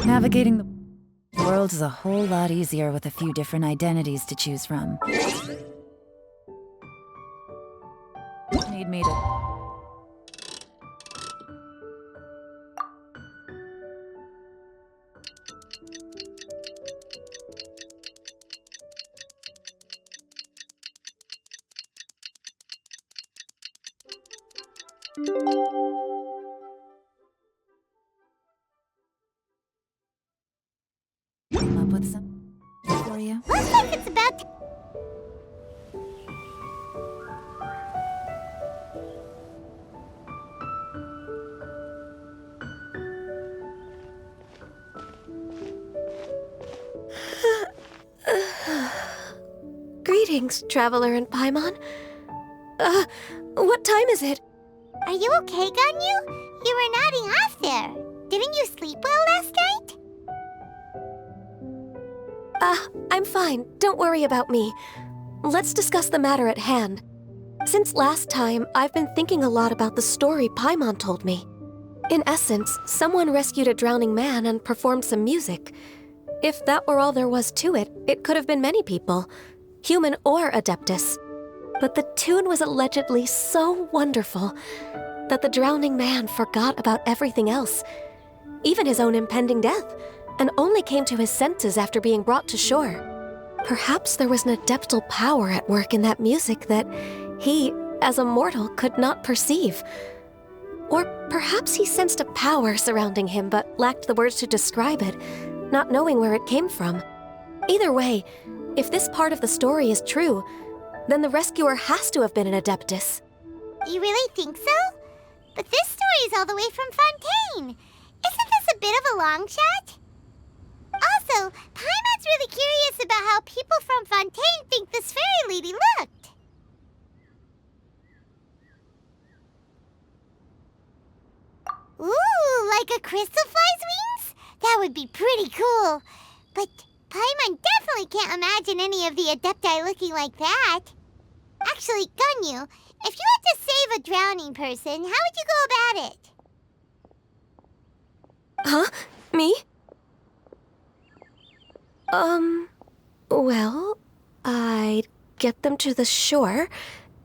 Navigating the world is a whole lot easier with a few different identities to choose from. Need me to... come up with some for you? Looks like it's about to... Greetings, Traveler and Paimon. What time is it? Are you okay, Ganyu? You were nodding off there. Didn't you sleep well last night? I'm fine. Don't worry about me. Let's discuss the matter at hand. Since last time, I've been thinking a lot about the story Paimon told me. In essence, someone rescued a drowning man and performed some music. If that were all there was to it, it could have been many people, human or Adeptus. But the tune was allegedly so wonderful that the drowning man forgot about everything else, even his own impending death, and only came to his senses after being brought to shore. Perhaps there was an adeptal power at work in that music that he, as a mortal, could not perceive. Or perhaps he sensed a power surrounding him but lacked the words to describe it, not knowing where it came from. Either way, if this part of the story is true, then the rescuer has to have been an Adeptus. You really think so? But this story is all the way from Fontaine. Isn't this a bit of a long shot? Also, Paimon's really curious about how people from Fontaine think this fairy lady looked. Ooh, like a crystal fly's wings? That would be pretty cool. But Paimon definitely can't imagine any of the Adepti looking like that. Actually, Ganyu, if you had to save a drowning person, how would you go about it? Huh? Me? Well, I'd get them to the shore,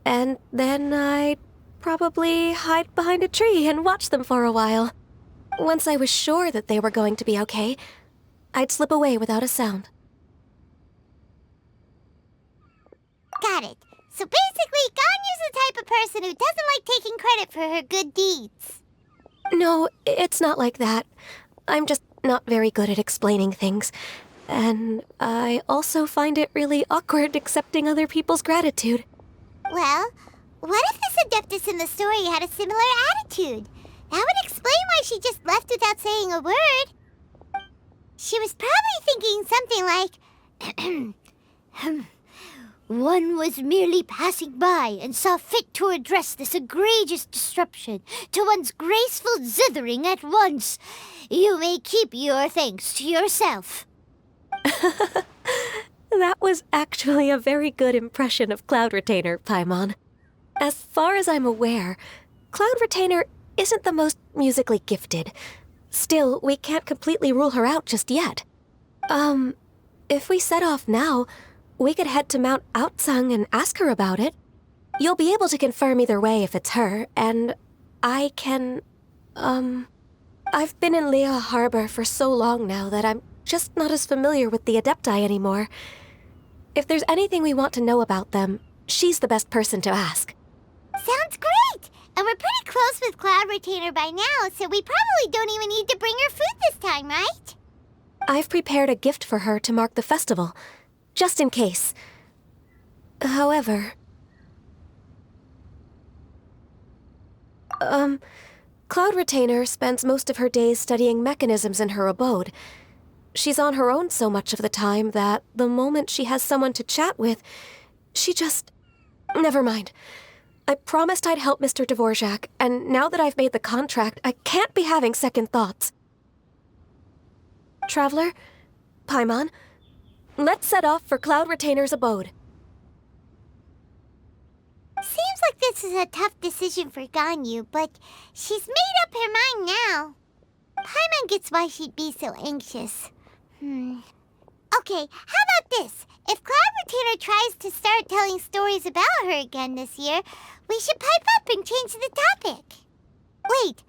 and then I'd probably hide behind a tree and watch them for a while. Once I was sure that they were going to be okay, I'd slip away without a sound. Got it. So basically, Ganyu's the type of person who doesn't like taking credit for her good deeds. No, it's not like that. I'm just not very good at explaining things. And I also find it really awkward accepting other people's gratitude. Well, what if this Adeptus in the story had a similar attitude? That would explain why she just left without saying a word. She was probably thinking something like, one was merely passing by and saw fit to address this egregious disruption to one's graceful zithering at once. You may keep your thanks to yourself. That was actually a very good impression of Cloud Retainer, Paimon. As far as I'm aware, Cloud Retainer isn't the most musically gifted. Still, we can't completely rule her out just yet. If we set off now, we could head to Mount Outsung and ask her about it. You'll be able to confirm either way if it's her, and I can, I've been in Lea Harbor for so long now that I'm just not as familiar with the Adepti anymore. If there's anything we want to know about them, she's the best person to ask. Sounds great! And we're pretty close with Cloud Retainer by now, so we probably don't even need to bring her food this time, right? I've prepared a gift for her to mark the festival, just in case. However... Cloud Retainer spends most of her days studying mechanisms in her abode. She's on her own so much of the time that the moment she has someone to chat with, she just... Never mind. I promised I'd help Mr. Dvorak, and now that I've made the contract, I can't be having second thoughts. Traveler, Paimon, let's set off for Cloud Retainer's abode. Seems like this is a tough decision for Ganyu, but she's made up her mind now. Paimon think it's why she'd be so anxious. Okay, how about this? If Cloud Retainer tries to start telling stories about her again this year, we should pipe up and change the topic. Wait,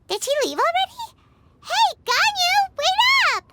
did she leave already? Hey, Ganyu, wait up!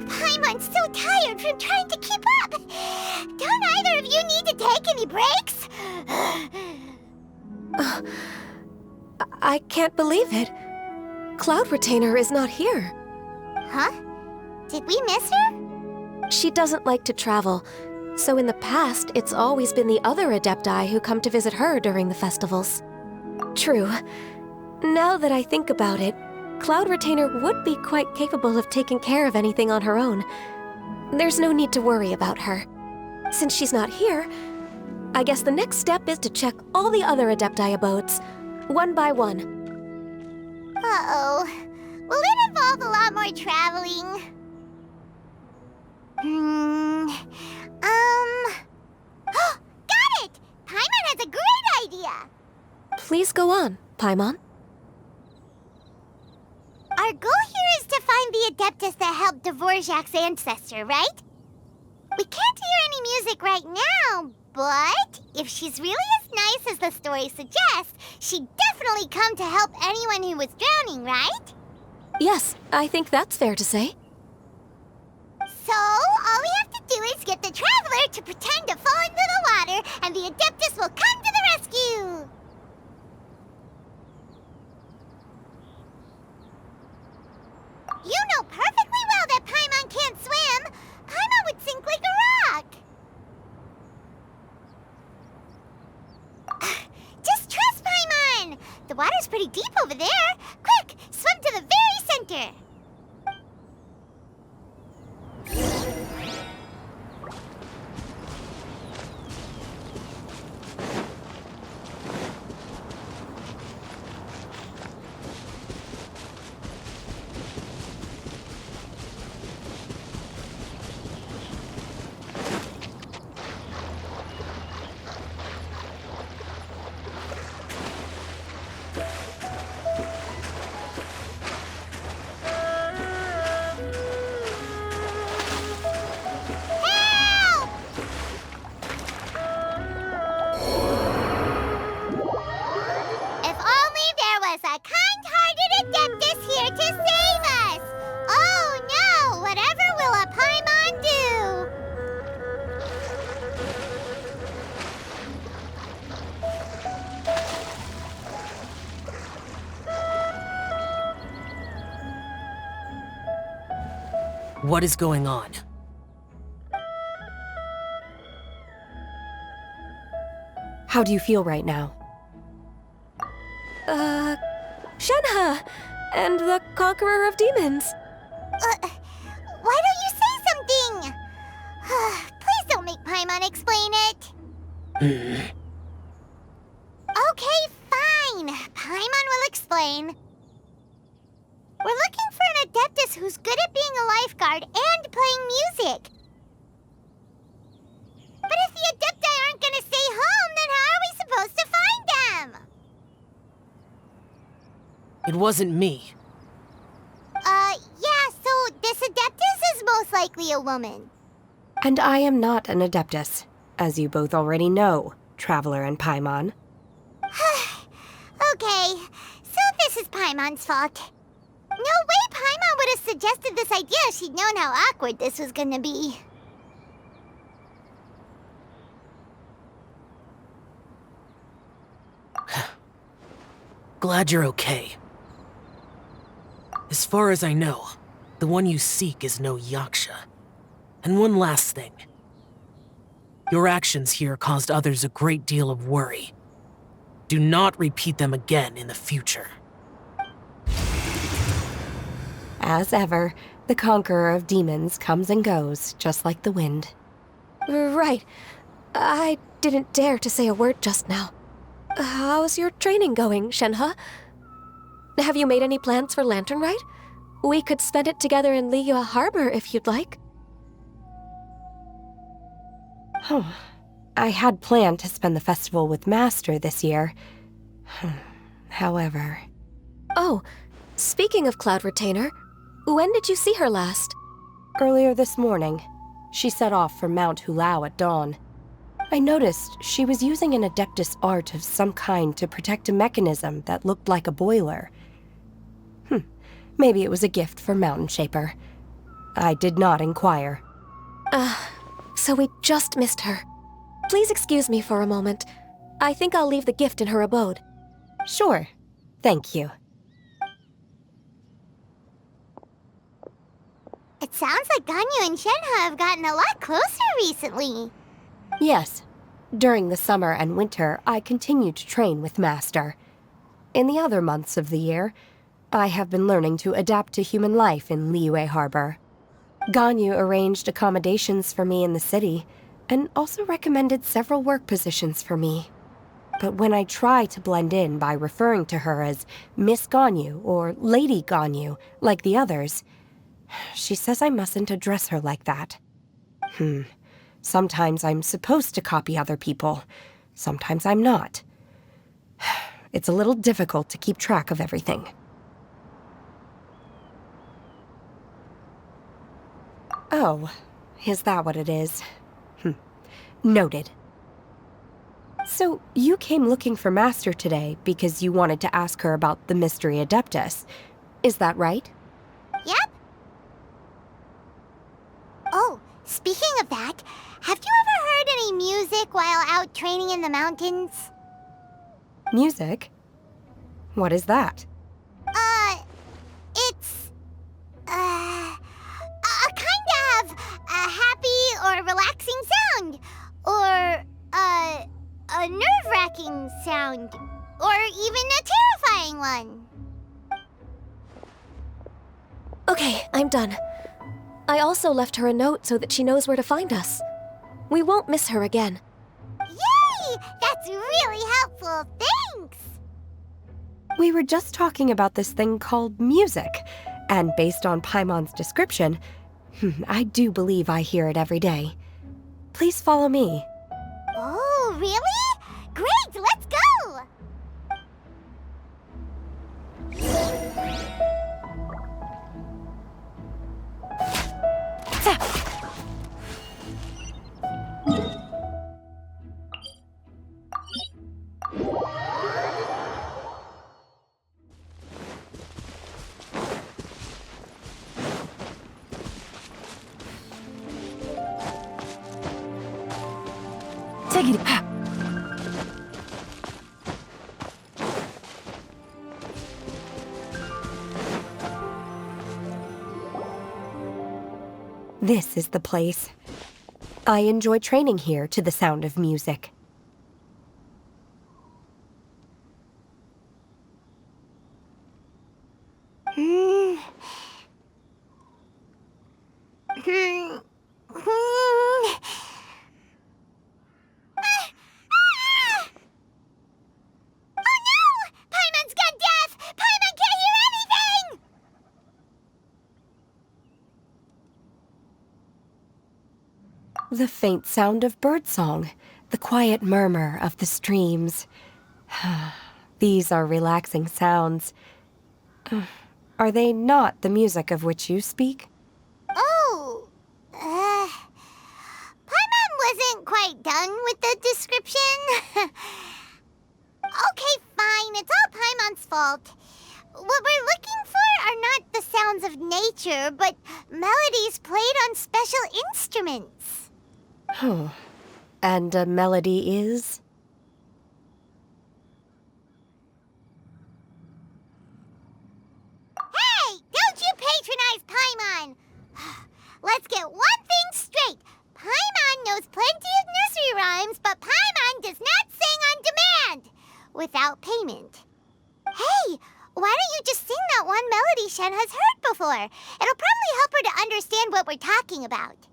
Paimon's so tired from trying to keep up. Don't either of you need to take any breaks? I can't believe it. Cloud Retainer is not here. Huh? Did we miss her? She doesn't like to travel, so in the past, it's always been the other Adepti who come to visit her during the festivals. True. Now that I think about it, Cloud Retainer would be quite capable of taking care of anything on her own. There's no need to worry about her. Since she's not here, I guess the next step is to check all the other Adepti abodes, one by one. Uh-oh. Will it involve a lot more traveling? Got it! Paimon has a great idea! Please go on, Paimon. Our goal here is to find the Adeptus that helped Dvorak's ancestor, right? We can't hear any music right now, but if she's really as nice as the story suggests, she'd definitely come to help anyone who was drowning, right? Yes, I think that's fair to say. So, all we have to do is get the Traveler to pretend to fall into the water, and the Adeptus will come to the rescue! You know perfectly well that Paimon can't swim! Paimon would sink like a rock! Just trust Paimon! The water's pretty deep over there! Quick, swim to the very center! What is going on? How do you feel right now? Shenhe! And the Conqueror of Demons! Why don't you say something? Please don't make Paimon explain it. Okay, fine. Paimon will explain. We're looking for an Adeptus who's good at being a lifeguard and playing music. But if the Adepti aren't gonna stay home, then how are we supposed to find them? It wasn't me. Yeah, so this Adeptus is most likely a woman. And I am not an Adeptus, as you both already know, Traveler and Paimon. Okay, so this is Paimon. Paimon's fault. No way Paimon would have suggested this idea if she'd known how awkward this was gonna be. Glad you're okay. As far as I know, the one you seek is no Yaksha. And one last thing. Your actions here caused others a great deal of worry. Do not repeat them again in the future. As ever, the conqueror of demons comes and goes, just like the wind. Right. I didn't dare to say a word just now. How's your training going, Shenhe? Have you made any plans for Lantern Rite? We could spend it together in Liyue Harbor if you'd like. I had planned to spend the festival with Master this year. However... Oh, speaking of Cloud Retainer, when did you see her last? Earlier this morning, she set off for Mount Hulao at dawn. I noticed she was using an Adeptus art of some kind to protect a mechanism that looked like a boiler. Maybe it was a gift for Mountain Shaper. I did not inquire. So we just missed her. Please excuse me for a moment. I think I'll leave the gift in her abode. Sure. Thank you. It sounds like Ganyu and Shenhe have gotten a lot closer recently. Yes. During the summer and winter, I continued to train with Master. In the other months of the year, I have been learning to adapt to human life in Liyue Harbor. Ganyu arranged accommodations for me in the city, and also recommended several work positions for me. But when I try to blend in by referring to her as Miss Ganyu or Lady Ganyu, like the others, she says I mustn't address her like that. Sometimes I'm supposed to copy other people. Sometimes I'm not. It's a little difficult to keep track of everything. Oh, is that what it is? Noted. So, you came looking for Master today because you wanted to ask her about the Mystery Adeptus. Is that right? Yep. Oh, speaking of that, have you ever heard any music while out training in the mountains? Music? What is that? It's... a kind of a happy or relaxing sound. Or, a nerve-wracking sound. Or even a terrifying one. Okay, I'm done. I also left her a note so that she knows where to find us. We won't miss her again. Yay! That's really helpful. Thanks! We were just talking about this thing called music, and based on Paimon's description, I do believe I hear it every day. Please follow me. Oh, really? Great, let's go! Take it. This is the place. I enjoy training here to the sound of music. The faint sound of birdsong, the quiet murmur of the streams. These are relaxing sounds. Are they not the music of which you speak? Oh, Paimon wasn't quite done with the description. Okay, fine, it's all Paimon's fault. What we're looking for are not the sounds of nature, but melodies played on special instruments. Oh. And a melody is? Hey, don't you patronize Paimon! Let's get one thing straight. Paimon knows plenty of nursery rhymes, but Paimon does not sing on demand without payment. Hey, why don't you just sing that one melody Shen has heard before? It'll probably help her to understand what we're talking about.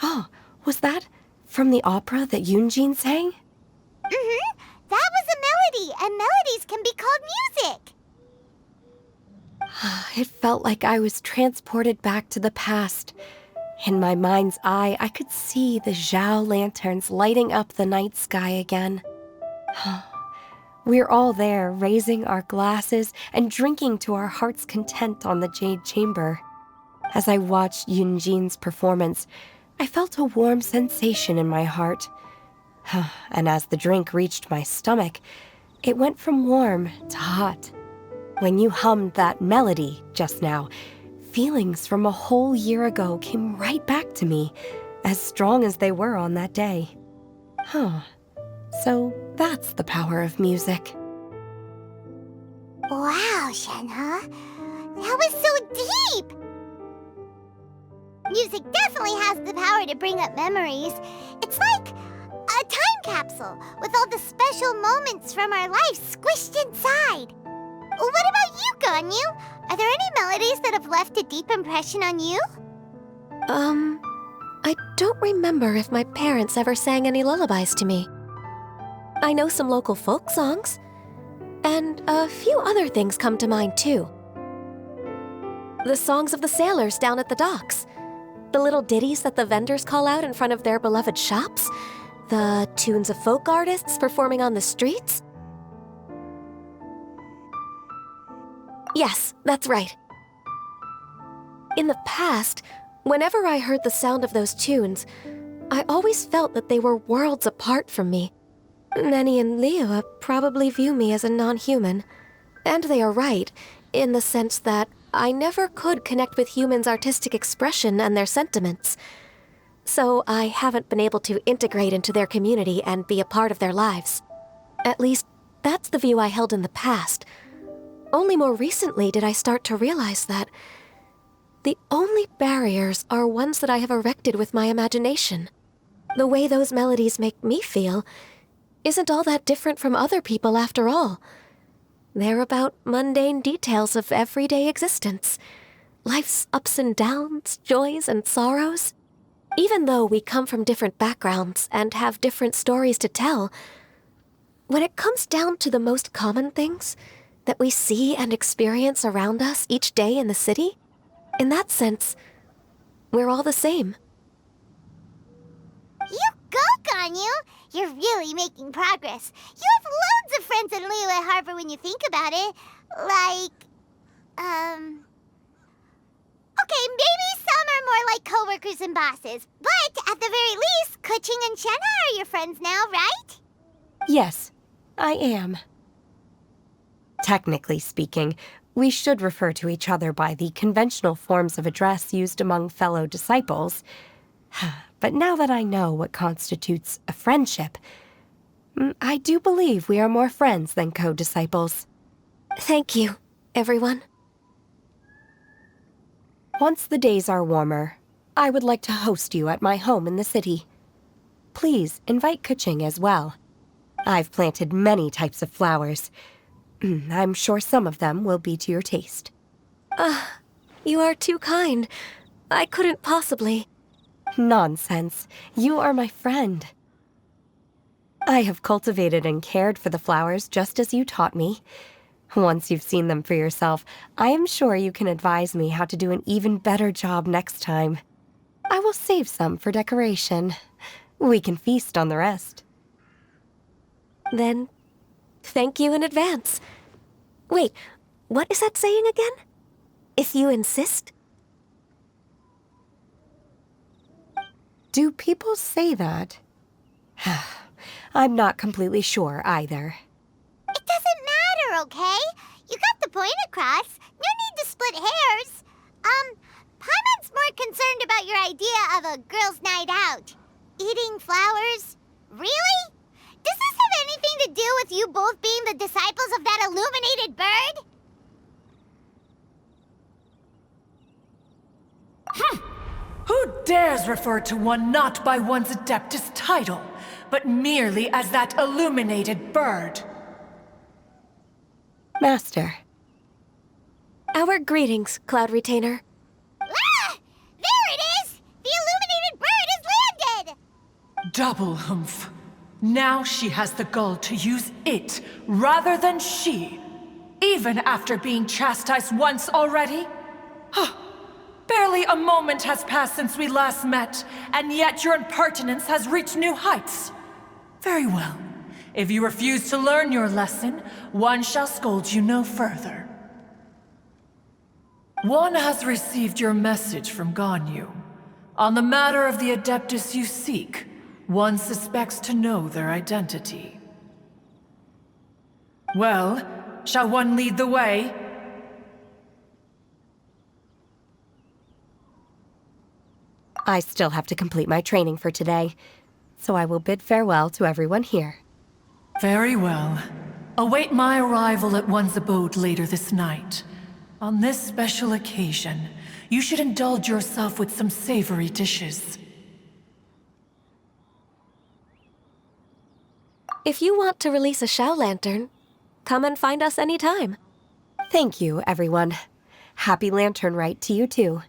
Oh, was that from the opera that Yunjin sang? Mm-hmm. That was a melody, and melodies can be called music. It felt like I was transported back to the past. In my mind's eye, I could see the Zhao lanterns lighting up the night sky again. We're all there, raising our glasses and drinking to our heart's content on the Jade Chamber. As I watched Yunjin's performance, I felt a warm sensation in my heart. And as the drink reached my stomach, it went from warm to hot. When you hummed that melody just now, feelings from a whole year ago came right back to me, as strong as they were on that day. So that's the power of music. Wow, Shenhe. That was so deep! Music definitely has the power to bring up memories. It's like a time capsule with all the special moments from our lives squished inside. What about you, Ganyu? Are there any melodies that have left a deep impression on you? I don't remember if my parents ever sang any lullabies to me. I know some local folk songs, and a few other things come to mind too. The songs of the sailors down at the docks, the little ditties that the vendors call out in front of their beloved shops, the tunes of folk artists performing on the streets. Yes, that's right. In the past, whenever I heard the sound of those tunes, I always felt that they were worlds apart from me. Nenny and Liyue probably view me as a non-human. And they are right, in the sense that I never could connect with humans' artistic expression and their sentiments. So I haven't been able to integrate into their community and be a part of their lives. At least, that's the view I held in the past. Only more recently did I start to realize that the only barriers are ones that I have erected with my imagination. The way those melodies make me feel isn't all that different from other people after all. They're about mundane details of everyday existence. Life's ups and downs, joys and sorrows. Even though we come from different backgrounds and have different stories to tell, when it comes down to the most common things that we see and experience around us each day in the city, in that sense, we're all the same. You go, Ganyu! You're really making progress. You have loads of friends in Liyue Harbor when you think about it. Okay, maybe some are more like coworkers and bosses, but at the very least, Kuching and Shenhe are your friends now, right? Yes, I am. Technically speaking, we should refer to each other by the conventional forms of address used among fellow disciples. But now that I know what constitutes a friendship, I do believe we are more friends than co-disciples. Thank you, everyone. Once the days are warmer, I would like to host you at my home in the city. Please invite Kuching as well. I've planted many types of flowers. I'm sure some of them will be to your taste. You are too kind. I couldn't possibly. Nonsense. You are my friend. I have cultivated and cared for the flowers just as you taught me. Once you've seen them for yourself, I am sure you can advise me how to do an even better job next time. I will save some for decoration. We can feast on the rest. Then, Thank you in advance. Wait, what is that saying again? If you insist? Do people say that? I'm not completely sure either. It doesn't matter, okay? You got the point across. No need to split hairs. Paimon's more concerned about your idea of a girls' night out. Eating flowers? Really? Does this have anything to do with you both being the disciples of that illuminated bird? Who dares refer to one not by one's Adeptus title, but merely as that illuminated bird? Master. Our greetings, Cloud Retainer. Ah! There it is! The illuminated bird has landed! Double humph. Now she has the gall to use it rather than she, even after being chastised once already? Barely a moment has passed since we last met, and yet your impertinence has reached new heights. Very well. If you refuse to learn your lesson, one shall scold you no further. One has received your message from Ganyu. On the matter of the Adeptus you seek, one suspects to know their identity. Well, shall one lead the way? I still have to complete my training for today, so I will bid farewell to everyone here. Very well. Await my arrival at one's abode later this night. On this special occasion, you should indulge yourself with some savory dishes. If you want to release a Shao Lantern, come and find us anytime. Thank you, everyone. Happy Lantern Rite to you too.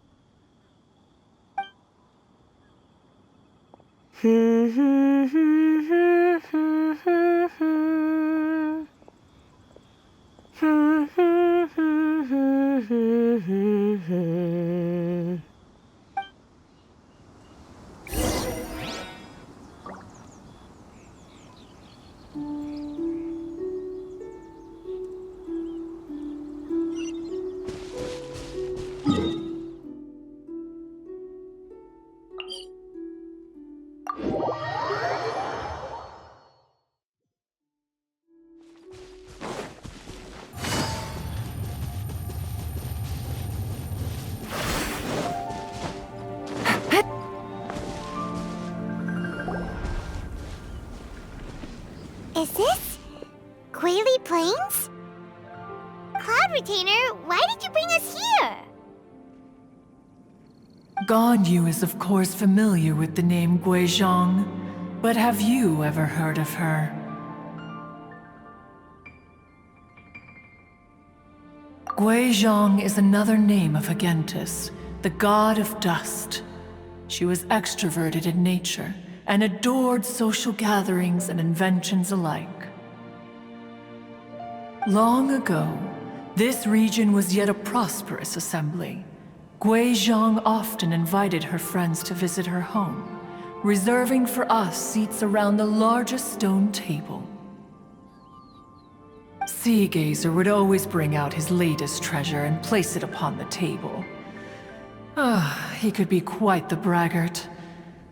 Is this Guili Plains? Cloud Retainer, why did you bring us here? Ganyu is of course familiar with the name Guizhong, but have you ever heard of her? Guizhong is another name of Agentis, the god of dust. She was extroverted in nature and adored social gatherings and inventions alike. Long ago, this region was yet a prosperous assembly. Guizhong often invited her friends to visit her home, reserving for us seats around the largest stone table. Sea Gazer would always bring out his latest treasure and place it upon the table. He could be quite the braggart.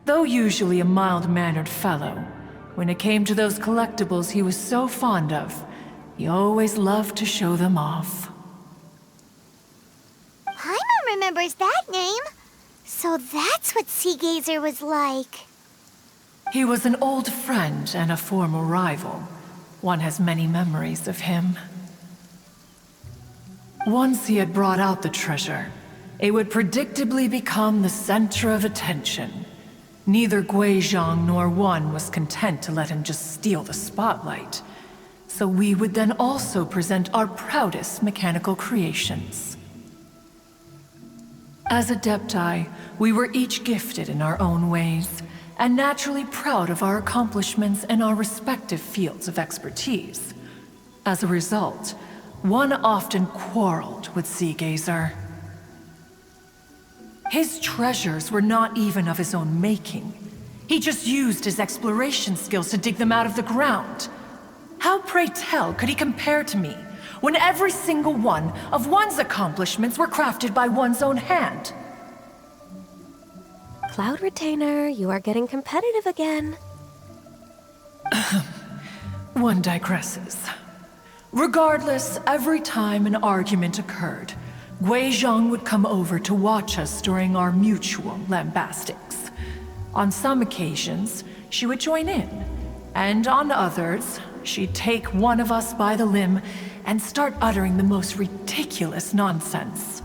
Though usually a mild-mannered fellow, when it came to those collectibles he was so fond of, he always loved to show them off. Paimon remembers that name. So that's what Sea Gazer was like. He was an old friend and a former rival. One has many memories of him. Once he had brought out the treasure, it would predictably become the center of attention. Neither Guizhong nor one was content to let him just steal the spotlight. So we would then also present our proudest mechanical creations. As Adepti, we were each gifted in our own ways, and naturally proud of our accomplishments in our respective fields of expertise. As a result, one often quarreled with Sea Gazer. His treasures were not even of his own making. He just used his exploration skills to dig them out of the ground. How, pray tell, could he compare to me, when every single one of one's accomplishments were crafted by one's own hand? Cloud Retainer, you are getting competitive again. One digresses. Regardless, every time an argument occurred, Guizhong would come over to watch us during our mutual lambastics. On some occasions, she would join in, and on others, she'd take one of us by the limb and start uttering the most ridiculous nonsense.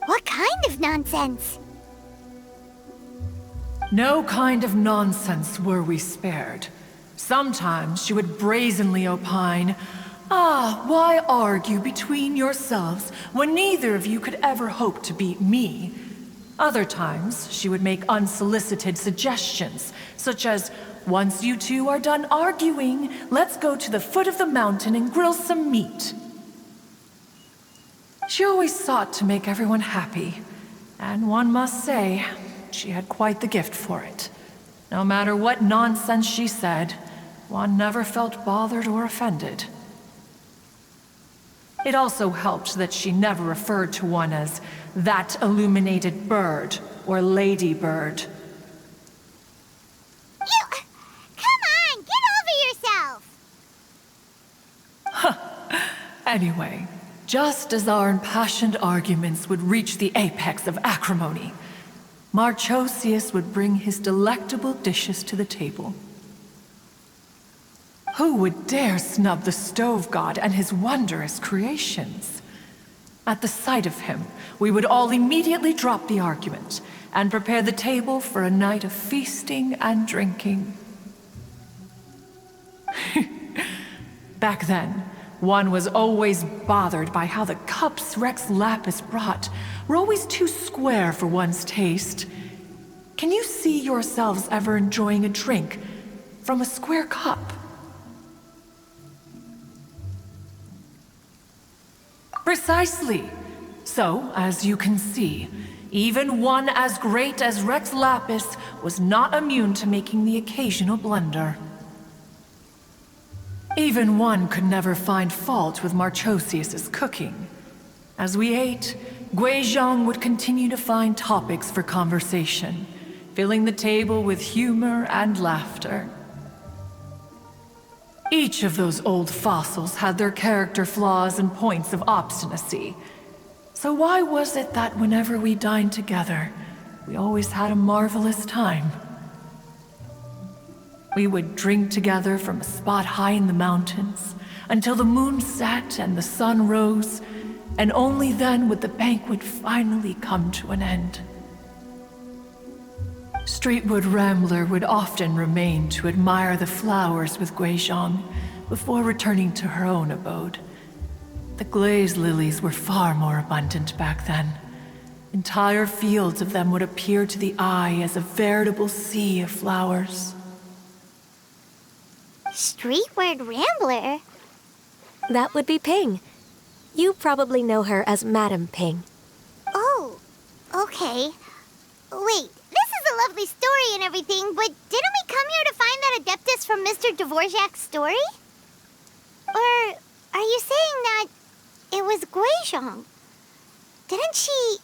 What kind of nonsense? No kind of nonsense were we spared. Sometimes she would brazenly opine, why argue between yourselves when neither of you could ever hope to beat me? Other times, she would make unsolicited suggestions, such as, once you two are done arguing, let's go to the foot of the mountain and grill some meat. She always sought to make everyone happy, and one must say, she had quite the gift for it. No matter what nonsense she said, one never felt bothered or offended. It also helped that she never referred to one as that illuminated bird or lady bird. Come on, get over yourself! Anyway, just as our impassioned arguments would reach the apex of acrimony, Marchosius would bring his delectable dishes to the table. Who would dare snub the stove god and his wondrous creations? At the sight of him, we would all immediately drop the argument and prepare the table for a night of feasting and drinking. Back then, one was always bothered by how the cups Rex Lapis brought were always too square for one's taste. Can you see yourselves ever enjoying a drink from a square cup? Precisely. So, as you can see, even one as great as Rex Lapis was not immune to making the occasional blunder. Even one could never find fault with Marchosius's cooking. As we ate, Guizhong would continue to find topics for conversation, filling the table with humor and laughter. Each of those old fossils had their character flaws and points of obstinacy. So why was it that whenever we dined together, we always had a marvelous time? We would drink together from a spot high in the mountains until the moon set and the sun rose, and only then would the banquet finally come to an end. Streetwood Rambler would often remain to admire the flowers with Guizhong before returning to her own abode. The glaze lilies were far more abundant back then. Entire fields of them would appear to the eye as a veritable sea of flowers. Streetward Rambler? That would be Ping. You probably know her as Madam Ping. Oh, okay. Wait, this is a lovely story and everything, but didn't we come here to find that Adeptus from Mr. Dvorak's story? Or are you saying that it was Guizhong? Didn't she,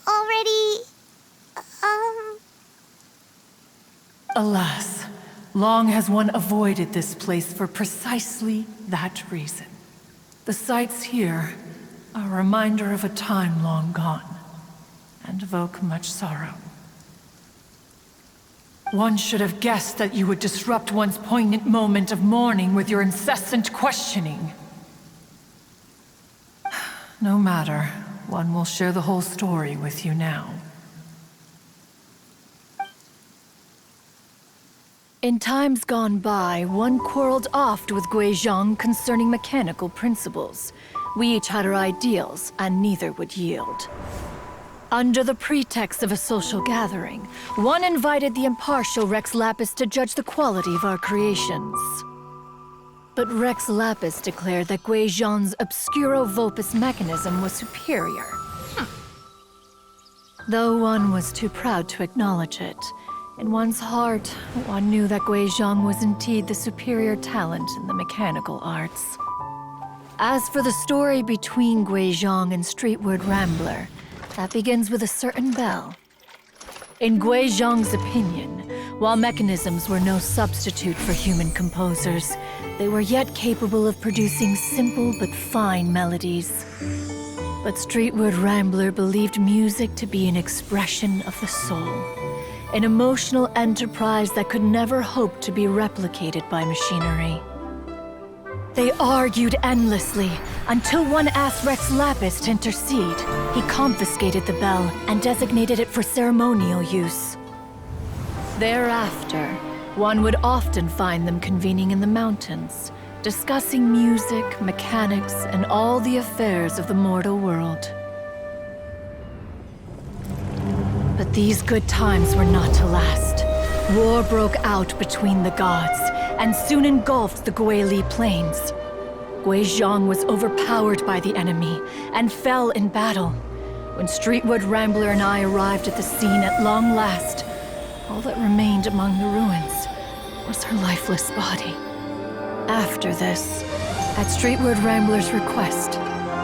already, Alas, long has one avoided this place for precisely that reason. The sights here are a reminder of a time long gone, and evoke much sorrow. One should have guessed that you would disrupt one's poignant moment of mourning with your incessant questioning. No matter, one will share the whole story with you now. In times gone by, one quarreled oft with Guizhong concerning mechanical principles. We each had our ideals, and neither would yield. Under the pretext of a social gathering, one invited the impartial Rex Lapis to judge the quality of our creations. But Rex Lapis declared that Guizhong's obscuro vulpus mechanism was superior. Though one was too proud to acknowledge it, In one's heart, one knew that Guizhong was indeed the superior talent in the mechanical arts. As for the story between Guizhong and Streetward Rambler, that begins with a certain bell. In Guizhong's opinion, while mechanisms were no substitute for human composers, they were yet capable of producing simple but fine melodies. But Streetward Rambler believed music to be an expression of the soul, an emotional enterprise that could never hope to be replicated by machinery. They argued endlessly, until one asked Rex Lapis to intercede. He confiscated the bell and designated it for ceremonial use. Thereafter, one would often find them convening in the mountains, discussing music, mechanics, and all the affairs of the mortal world. But these good times were not to last. War broke out between the gods, and soon engulfed the Guili Plains. Guizhong was overpowered by the enemy, and fell in battle. When Streetward Rambler and I arrived at the scene at long last, all that remained among the ruins was her lifeless body. After this, at Streetward Rambler's request,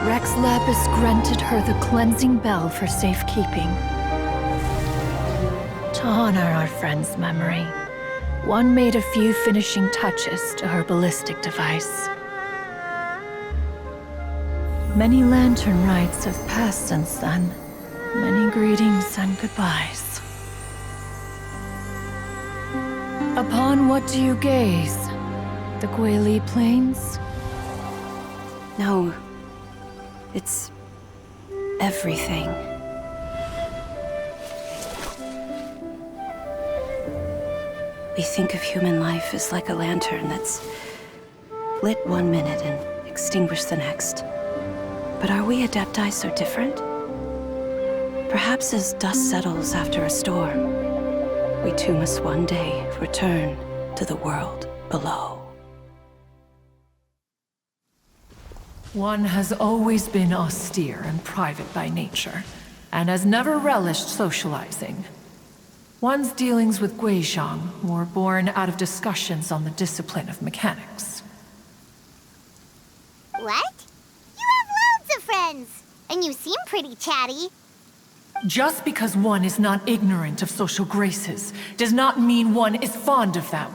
Rex Lapis granted her the cleansing bell for safekeeping. To honor our friend's memory, one made a few finishing touches to her ballistic device. Many lantern rites have passed since then. Many greetings and goodbyes. Upon what do you gaze? The Guili Plains? No. It's everything. We think of human life as like a lantern that's lit one minute and extinguished the next. But are we Adepti so different? Perhaps as dust settles after a storm, we too must one day return to the world below. One has always been austere and private by nature, and has never relished socializing. One's dealings with Guizhong were born out of discussions on the discipline of mechanics. What? You have loads of friends, and you seem pretty chatty. Just because one is not ignorant of social graces does not mean one is fond of them.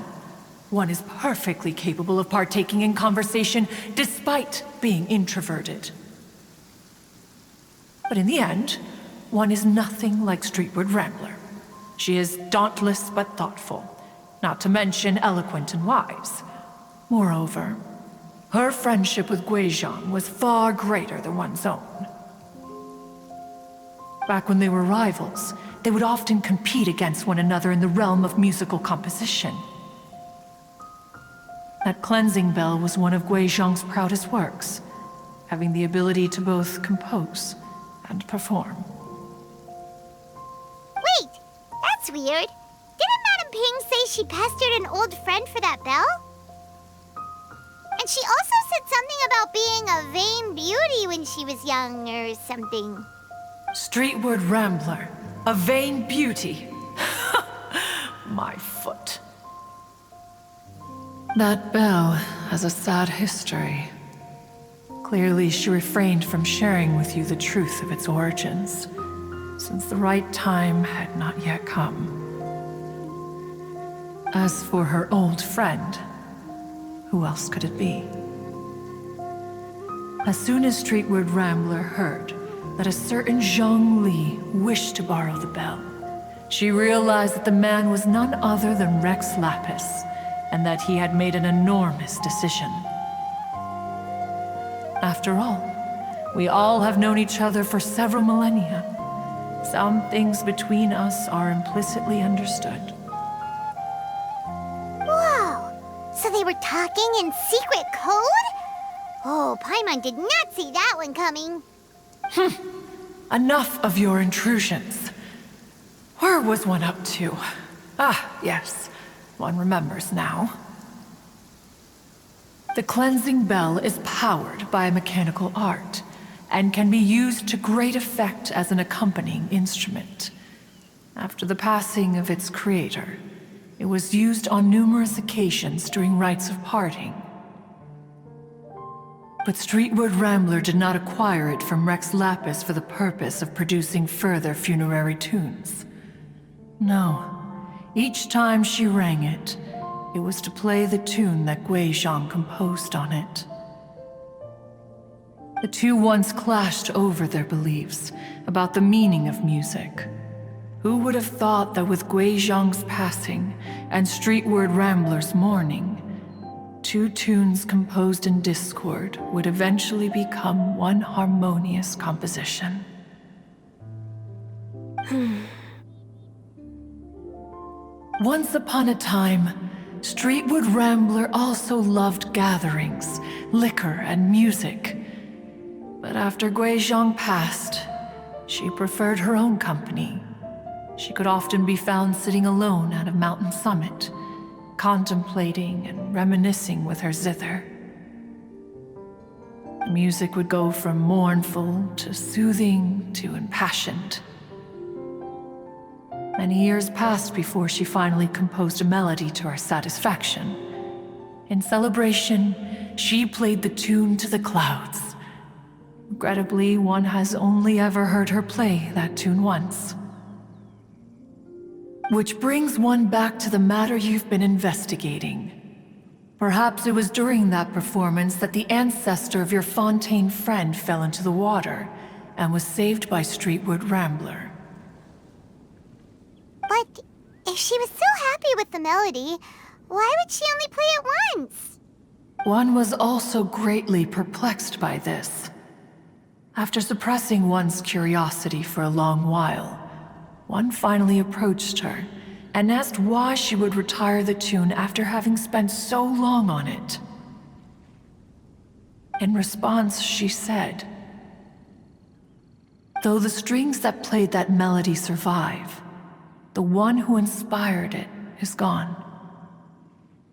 One is perfectly capable of partaking in conversation despite being introverted. But in the end, one is nothing like Streetward Rambler. She is dauntless but thoughtful, not to mention eloquent and wise. Moreover, her friendship with Guizhong was far greater than one's own. Back when they were rivals, they would often compete against one another in the realm of musical composition. That cleansing bell was one of Guizhong's proudest works, having the ability to both compose and perform. Wait, that's weird. Didn't Madame Ping say she pestered an old friend for that bell? And she also said something about being a vain beauty when she was young or something. Streetward Rambler, a vain beauty. My foot. That bell has a sad history. Clearly, she refrained from sharing with you the truth of its origins, since the right time had not yet come. As for her old friend, who else could it be? As soon as Streetward Rambler heard that a certain Zhang Li wished to borrow the bell, she realized that the man was none other than Rex Lapis, and that he had made an enormous decision. After all, we all have known each other for several millennia. Some things between us are implicitly understood. Whoa! So they were talking in secret code? Oh, Paimon did not see that one coming. Enough of your intrusions. Where was one up to? Ah, yes. One remembers now. The cleansing bell is powered by a mechanical art, and can be used to great effect as an accompanying instrument. After the passing of its creator, it was used on numerous occasions during rites of parting. But Streetward Rambler did not acquire it from Rex Lapis for the purpose of producing further funerary tunes. No, each time she rang it, it was to play the tune that Guizhong composed on it. The two once clashed over their beliefs about the meaning of music. Who would have thought that with Guizhong's passing and Streetward Rambler's mourning, two tunes composed in discord would eventually become one harmonious composition? Once upon a time, Streetward Rambler also loved gatherings, liquor, and music. But after Guizhong passed, she preferred her own company. She could often be found sitting alone at a mountain summit, contemplating and reminiscing with her zither. The music would go from mournful to soothing to impassioned. Many years passed before she finally composed a melody to her satisfaction. In celebration, she played the tune to the clouds. Regrettably, one has only ever heard her play that tune once. Which brings one back to the matter you've been investigating. Perhaps it was during that performance that the ancestor of your Fontaine friend fell into the water and was saved by Streetward Rambler. But if she was so happy with the melody, why would she only play it once? One was also greatly perplexed by this. After suppressing one's curiosity for a long while, one finally approached her and asked why she would retire the tune after having spent so long on it. In response, she said, "Though the strings that played that melody survive, the one who inspired it is gone.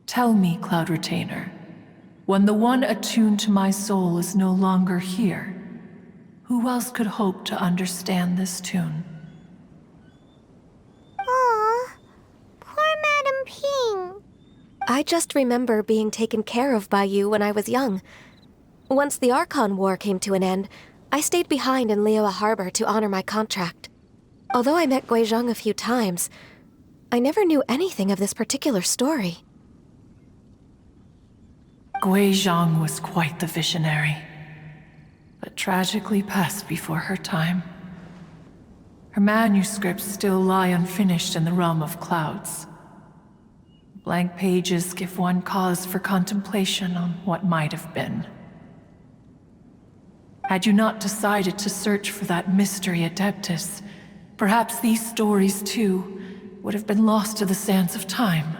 Tell me, Cloud Retainer, when the one attuned to my soul is no longer here, who else could hope to understand this tune?" Aw, poor Madam Ping. I just remember being taken care of by you when I was young. Once the Archon War came to an end, I stayed behind in Liyue Harbor to honor my contract. Although I met Guizhong a few times, I never knew anything of this particular story. Guizhong was quite the visionary, but tragically passed before her time. Her manuscripts still lie unfinished in the realm of clouds. Blank pages give one cause for contemplation on what might have been. Had you not decided to search for that mystery Adeptus, perhaps these stories, too, would have been lost to the sands of time.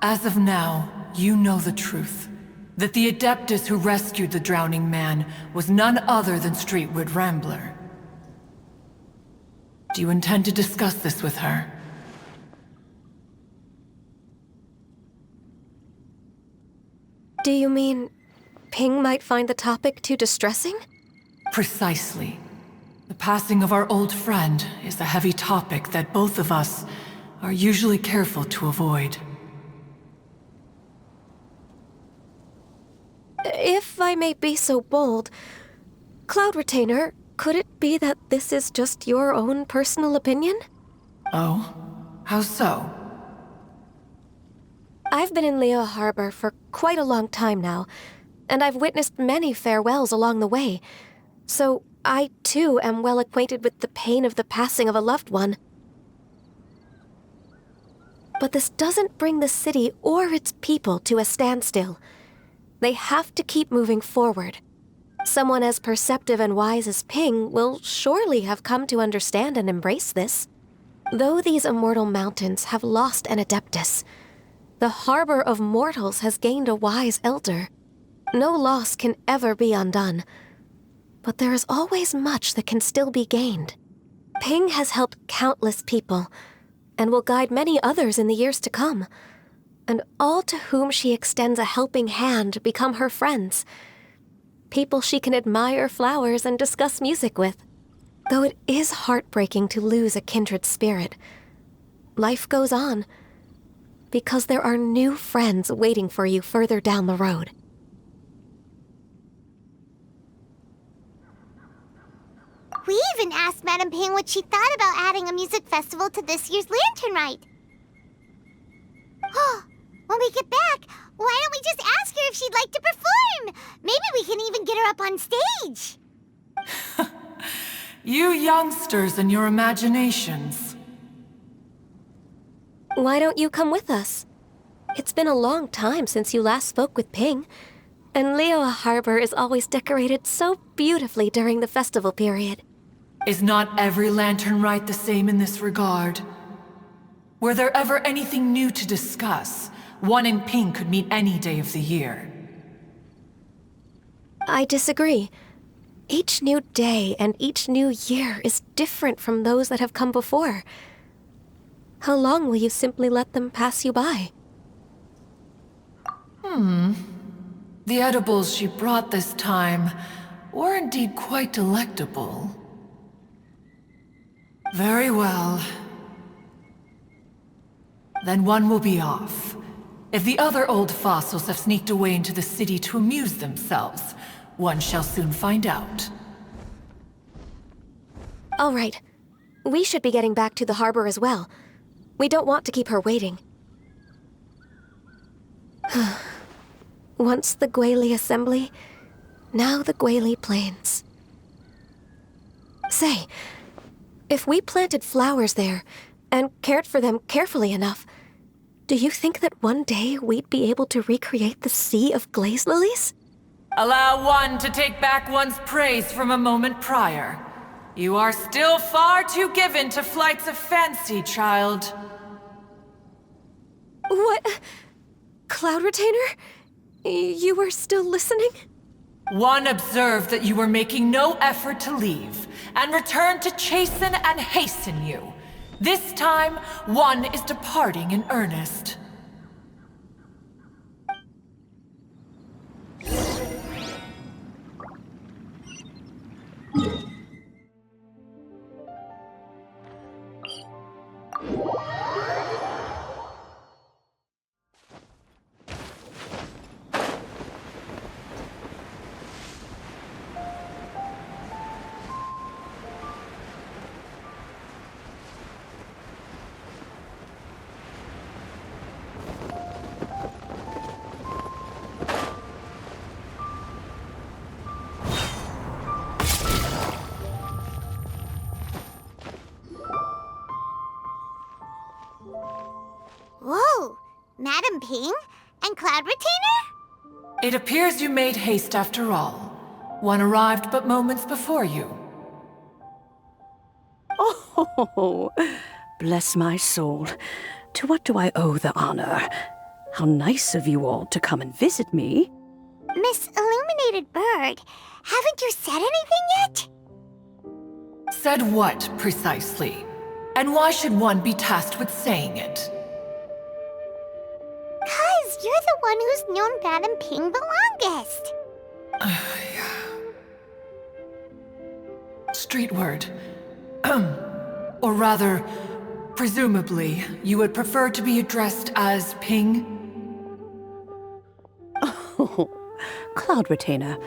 As of now, you know the truth. That the Adeptus who rescued the drowning man was none other than Streetward Rambler. Do you intend to discuss this with her? Do you mean Ping might find the topic too distressing? Precisely. The passing of our old friend is a heavy topic that both of us are usually careful to avoid. If I may be so bold, Cloud Retainer, could it be that this is just your own personal opinion? Oh? How so? I've been in Liyue Harbor for quite a long time now, and I've witnessed many farewells along the way, so I too am well acquainted with the pain of the passing of a loved one. But this doesn't bring the city or its people to a standstill. They have to keep moving forward. Someone as perceptive and wise as Ping will surely have come to understand and embrace this. Though these immortal mountains have lost an Adeptus, the harbor of mortals has gained a wise elder. No loss can ever be undone, but there is always much that can still be gained. Ping has helped countless people, and will guide many others in the years to come. And all to whom she extends a helping hand become her friends. People she can admire flowers and discuss music with. Though it is heartbreaking to lose a kindred spirit, life goes on, because there are new friends waiting for you further down the road. We even asked Madame Ping what she thought about adding a music festival to this year's Lantern Rite. Oh, when we get back, why don't we just ask her if she'd like to perform? Maybe we can even get her up on stage. You youngsters and your imaginations. Why don't you come with us? It's been a long time since you last spoke with Ping, and Liyue Harbor is always decorated so beautifully during the festival period. Is not every Lantern Rite the same in this regard? Were there ever anything new to discuss? One in Ping could meet any day of the year. I disagree. Each new day and each new year is different from those that have come before. How long will you simply let them pass you by? The edibles she brought this time were indeed quite delectable. Very well. Then one will be off. If the other old fossils have sneaked away into the city to amuse themselves, one shall soon find out. All right. We should be getting back to the harbor as well. We don't want to keep her waiting. Once the Guili Assembly, now the Guili Plains. Say, if we planted flowers there and cared for them carefully enough, do you think that one day we'd be able to recreate the sea of glaze lilies? Allow one to take back one's praise from a moment prior. You are still far too given to flights of fancy, child. What? Cloud Retainer? You were still listening? One observed that you were making no effort to leave, and returned to chasten and hasten you. This time, one is departing in earnest. Whoa, Madame Ping and Cloud Retainer? It appears you made haste after all. One arrived but moments before you. Oh, bless my soul. To what do I owe the honor? How nice of you all to come and visit me. Miss Illuminated Bird, haven't you said anything yet? Said what, precisely? And why should one be tasked with saying it? 'Cause you're the one who's known Madame Ping the longest. Street word. Or rather, presumably, you would prefer to be addressed as Ping? Oh, Cloud Retainer,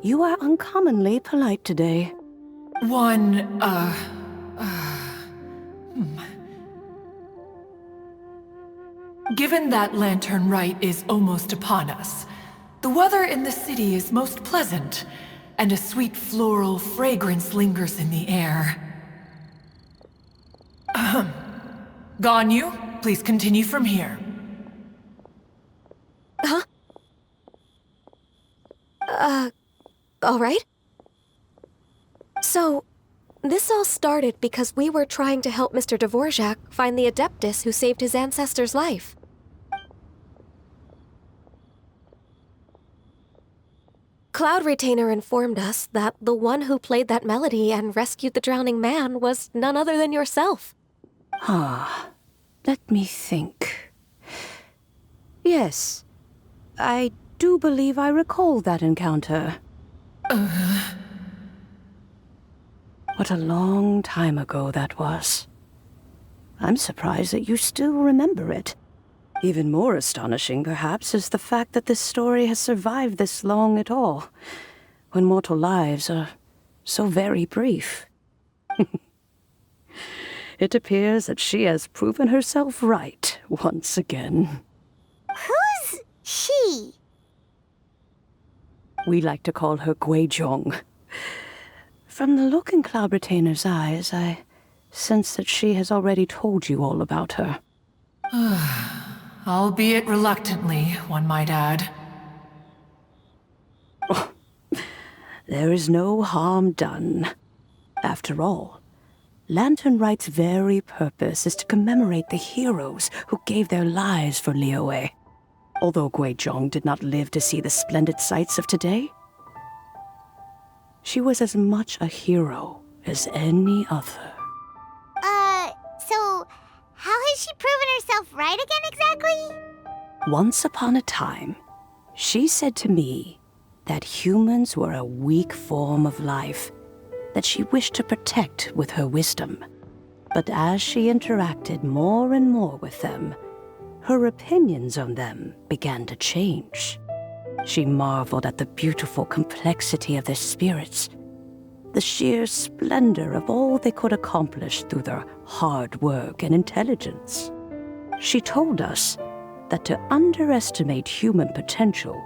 you are uncommonly polite today. Given that Lantern Rite is almost upon us, the weather in the city is most pleasant, and a sweet floral fragrance lingers in the air. Ganyu, please continue from here. Huh? All right. So, this all started because we were trying to help Mr. Dvorak find the Adeptus who saved his ancestor's life. Cloud Retainer informed us that the one who played that melody and rescued the drowning man was none other than yourself. Ah, let me think. Yes, I do believe I recall that encounter. What a long time ago that was. I'm surprised that you still remember it. Even more astonishing, perhaps, is the fact that this story has survived this long at all, when mortal lives are so very brief. It appears that she has proven herself right once again. Who's she? We like to call her Guizhong. From the look in Cloud Retainer's eyes, I sense that she has already told you all about her. Albeit reluctantly, one might add. There is no harm done. After all, Lantern Rite's very purpose is to commemorate the heroes who gave their lives for Liyue. Although Guizhong did not live to see the splendid sights of today, she was as much a hero as any other. So how has she proven herself right again exactly? Once upon a time, she said to me that humans were a weak form of life that she wished to protect with her wisdom. But as she interacted more and more with them, her opinions on them began to change. She marveled at the beautiful complexity of their spirits, the sheer splendor of all they could accomplish through their hard work and intelligence. She told us that to underestimate human potential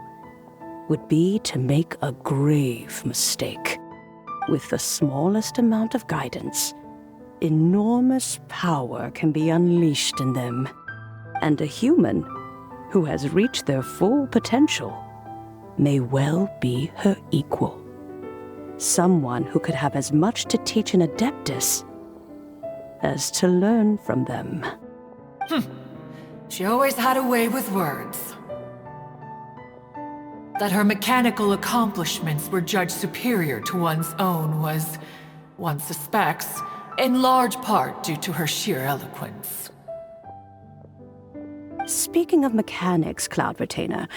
would be to make a grave mistake. With the smallest amount of guidance, enormous power can be unleashed in them. And a human who has reached their full potential may well be her equal. Someone who could have as much to teach an Adeptus as to learn from them. She always had a way with words. That her mechanical accomplishments were judged superior to one's own was, one suspects, in large part due to her sheer eloquence. Speaking of mechanics, Cloud Retainer,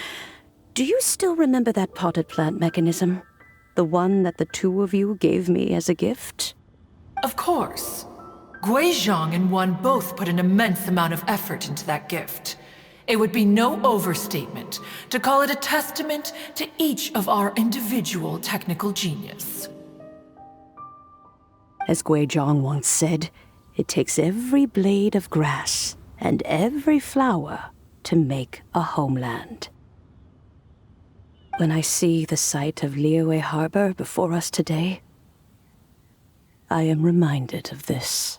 do you still remember that potted plant mechanism? The one that the two of you gave me as a gift? Of course. Guizhong and one both put an immense amount of effort into that gift. It would be no overstatement to call it a testament to each of our individual technical genius. As Guizhong once said, it takes every blade of grass and every flower to make a homeland. When I see the sight of Liyue Harbor before us today, I am reminded of this.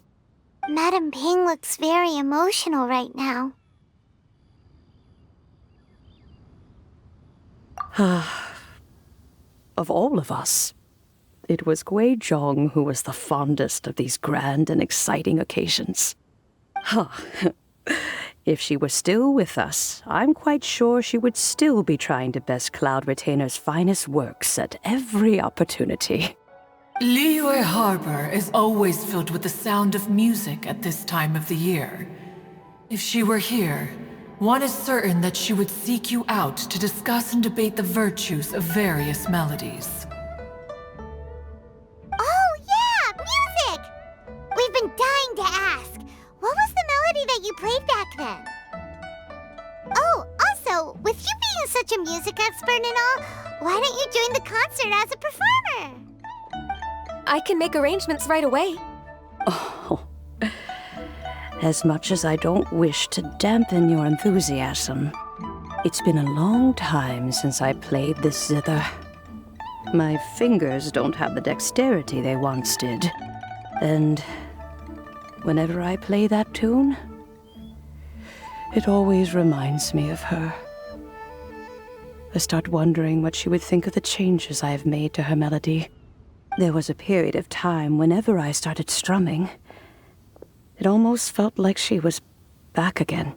Madame Ping looks very emotional right now. Of all of us, it was Guizhong who was the fondest of these grand and exciting occasions. If she were still with us, I'm quite sure she would still be trying to best Cloud Retainer's finest works at every opportunity. Liyue Harbor is always filled with the sound of music at this time of the year. If she were here, one is certain that she would seek you out to discuss and debate the virtues of various melodies. Oh yeah, music! We've been dying to ask. What was the melody that you played back then? Oh, also, with you being such a music expert and all, why don't you join the concert as a performer? I can make arrangements right away. Oh, as much as I don't wish to dampen your enthusiasm, it's been a long time since I played this zither. My fingers don't have the dexterity they once did, and whenever I play that tune, it always reminds me of her. I start wondering what she would think of the changes I have made to her melody. There was a period of time whenever I started strumming, it almost felt like she was back again.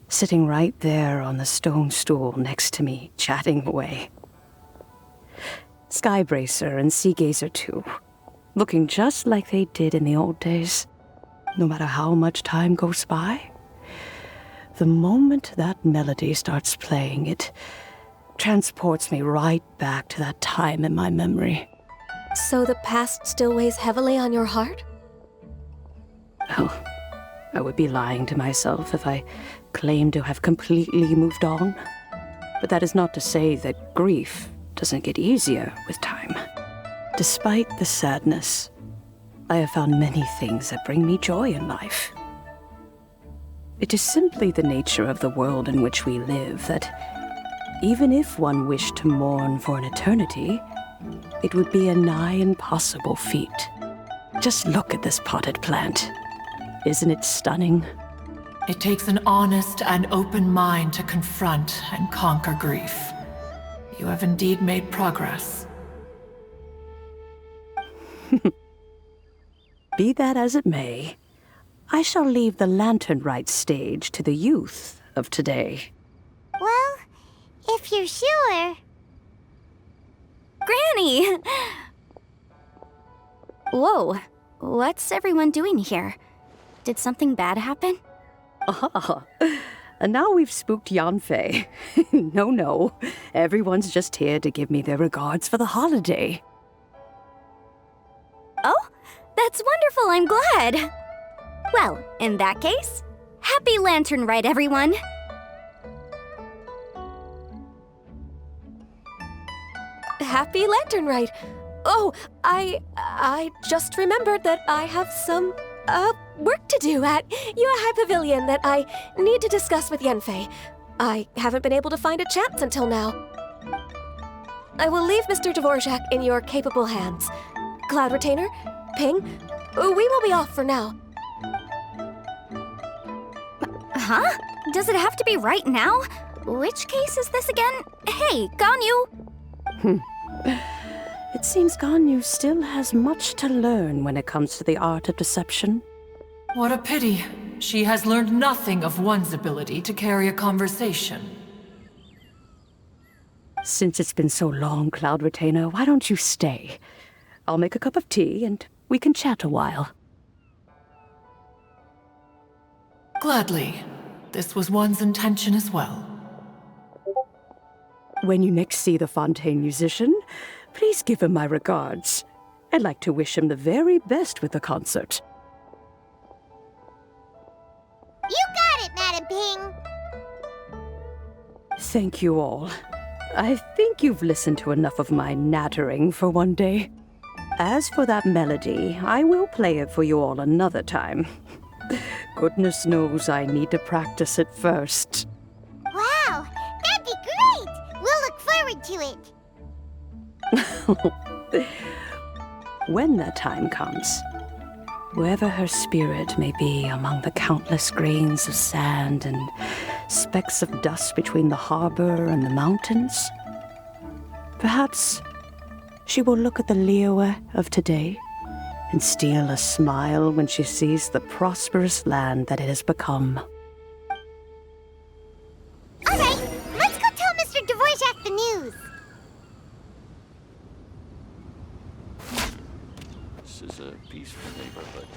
Sitting right there on the stone stool next to me, chatting away. Skybracer and Seagazer too, looking just like they did in the old days. No matter how much time goes by, the moment that melody starts playing, it transports me right back to that time in my memory. So the past still weighs heavily on your heart? Oh, I would be lying to myself if I claimed to have completely moved on. But that is not to say that grief doesn't get easier with time. Despite the sadness, I have found many things that bring me joy in life. It is simply the nature of the world in which we live that even if one wished to mourn for an eternity, it would be a nigh impossible feat. Just look at this potted plant. Isn't it stunning? It takes an honest and open mind to confront and conquer grief. You have indeed made progress. Be that as it may, I shall leave the lantern rite stage to the youth of today. Well, if you're sure. Granny! Whoa, what's everyone doing here? Did something bad happen? Ah, and now we've spooked Yanfei. No, everyone's just here to give me their regards for the holiday. Oh, that's wonderful, I'm glad! Well, in that case, happy Lantern Rite, everyone! Happy Lantern Rite! Oh, I just remembered that I have some, work to do at Yuehai Pavilion that I need to discuss with Yanfei. I haven't been able to find a chance until now. I will leave Mr. Dvorak in your capable hands. Cloud Retainer, Ping, we will be off for now. Huh? Does it have to be right now? Which case is this again? Hey, Ganyu! It seems Ganyu still has much to learn when it comes to the art of deception. What a pity. She has learned nothing of one's ability to carry a conversation. Since it's been so long, Cloud Retainer, why don't you stay? I'll make a cup of tea and we can chat a while. Gladly. This was one's intention as well. When you next see the Fontaine musician, please give him my regards. I'd like to wish him the very best with the concert. You got it, Madam Ping! Thank you all. I think you've listened to enough of my nattering for one day. As for that melody, I will play it for you all another time. Goodness knows I need to practice it first. Wow, that'd be great! We'll look forward to it. When that time comes, wherever her spirit may be among the countless grains of sand and specks of dust between the harbor and the mountains, perhaps she will look at the Liyue of today and steal a smile when she sees the prosperous land that it has become. All right, let's go tell Mr. Dvorak the news. This is a peaceful neighborhood.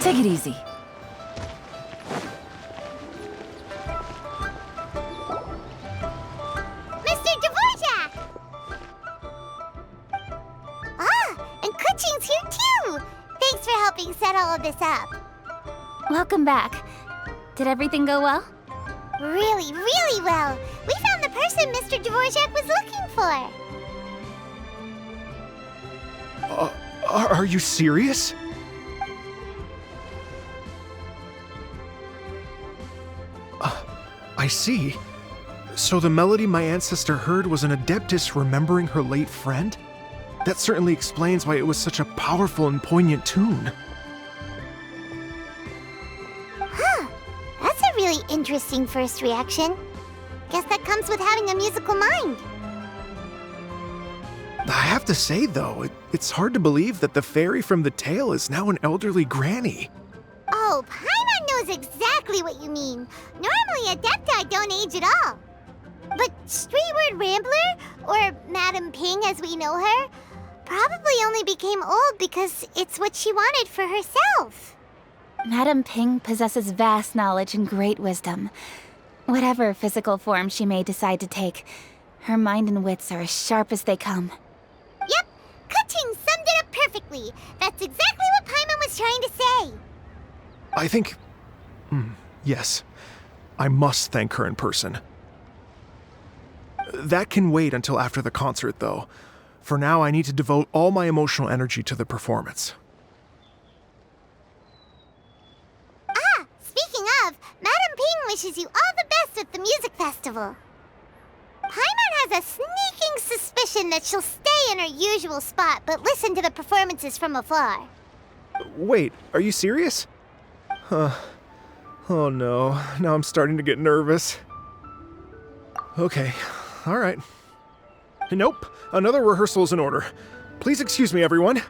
Take it easy. Mr. Dvorak! Ah, and Kuching's here too! Thanks for helping set all of this up. Welcome back. Did everything go well? Really, really well. We found the person Mr. Dvorak was looking for. Are you serious? I see. So the melody my ancestor heard was an adeptus remembering her late friend? That certainly explains why it was such a powerful and poignant tune. Huh. That's a really interesting first reaction. Guess that comes with having a musical mind. I have to say, though, it's hard to believe that the fairy from the tale is now an elderly granny. Oh, Paimon knows exactly what you mean. Normally, Adepti don't age at all. But Streetward Rambler, or Madam Ping as we know her, probably only became old because it's what she wanted for herself. Madam Ping possesses vast knowledge and great wisdom. Whatever physical form she may decide to take, her mind and wits are as sharp as they come. Yep, Kuching summed it up perfectly. That's exactly what Paimon was trying to say. I think... yes. I must thank her in person. That can wait until after the concert, though. For now, I need to devote all my emotional energy to the performance. Ah, speaking of, Madam Ping wishes you all the best at the music festival. Paimon has a sneaking suspicion that she'll stay in her usual spot but listen to the performances from afar. Wait, are you serious? Oh no, now I'm starting to get nervous. Okay, alright. Nope, another rehearsal is in order. Please excuse me, everyone.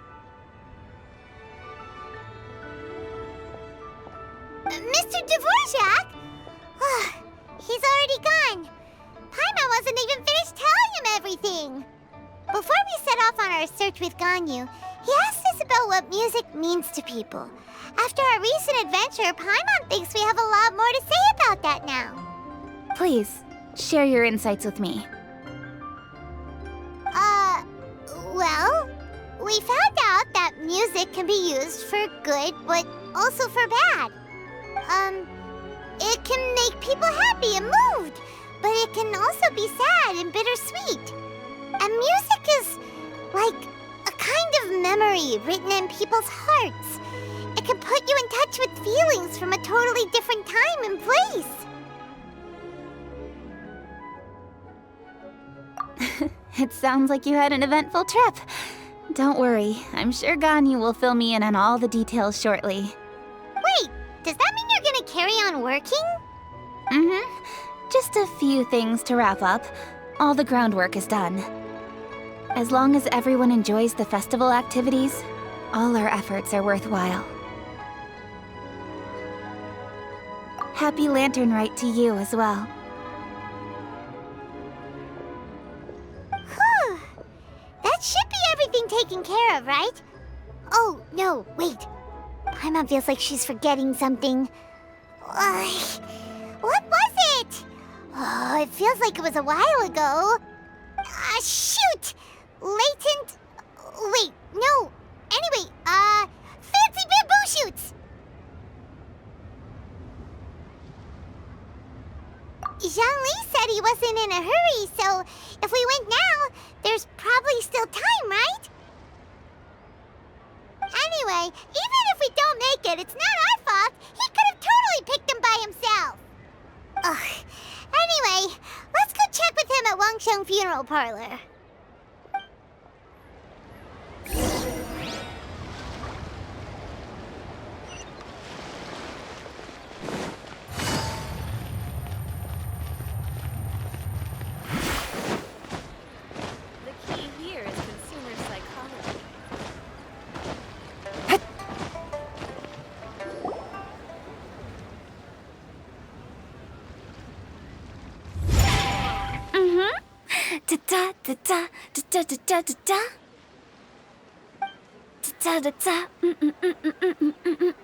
Mr. Dvorak? He's already gone. Paimon wasn't even finished telling him everything. Before we set off on our search with Ganyu, he asked us about what music means to people. After our recent adventure, Paimon thinks we have a lot more to say about that now. Please, share your insights with me. Well, we found out that music can be used for good, but also for bad. It can make people happy and moved, but it can also be sad and bittersweet. And music is like a kind of memory written in people's hearts. It can put you in touch with feelings from a totally different time and place. It sounds like you had an eventful trip. Don't worry, I'm sure Ganyu will fill me in on all the details shortly. Wait, does that mean you're gonna carry on working? Just a few things to wrap up. All the groundwork is done. As long as everyone enjoys the festival activities, all our efforts are worthwhile. Happy Lantern Rite to you as well. Whew. That should be everything taken care of, right? Oh, no, wait. Paimon feels like she's forgetting something. What was it? Oh, it feels like it was a while ago. Shoot! Latent... Wait, no. Anyway, fancy bamboo shoots! Zhang-Li said he wasn't in a hurry, so if we went now, there's probably still time, right? Anyway, even if we don't make it, it's not our fault. He could have totally picked them by himself. Ugh. Anyway, let's go check with him at Wangsheng Funeral Parlor.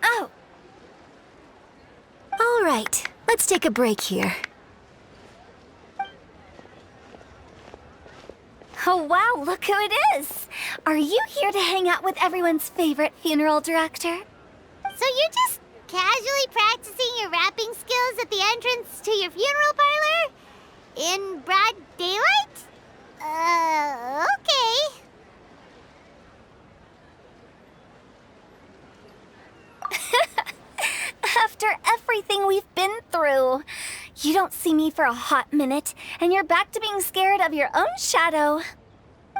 Oh! All right, let's take a break here. Oh wow, look who it is! Are you here to hang out with everyone's favorite funeral director? So you're just casually practicing your rapping skills at the entrance to your funeral parlor? In broad daylight? Okay. After everything we've been through, you don't see me for a hot minute, and you're back to being scared of your own shadow.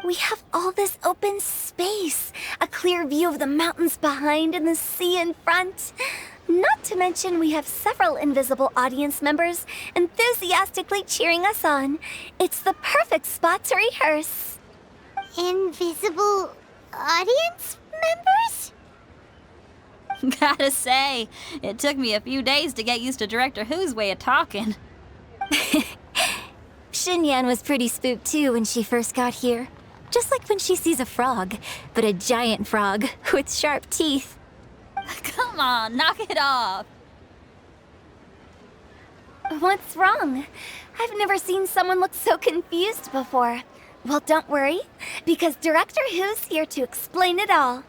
We have all this open space, a clear view of the mountains behind and the sea in front. Not to mention we have several invisible audience members enthusiastically cheering us on. It's the perfect spot to rehearse. Invisible audience members? Gotta say, it took me a few days to get used to Director Who's way of talking. Xinyan was pretty spooked too when she first got here. Just like when she sees a frog, but a giant frog with sharp teeth. Come on, knock it off. What's wrong? I've never seen someone look so confused before. Well, don't worry, because Director Who's here to explain it all.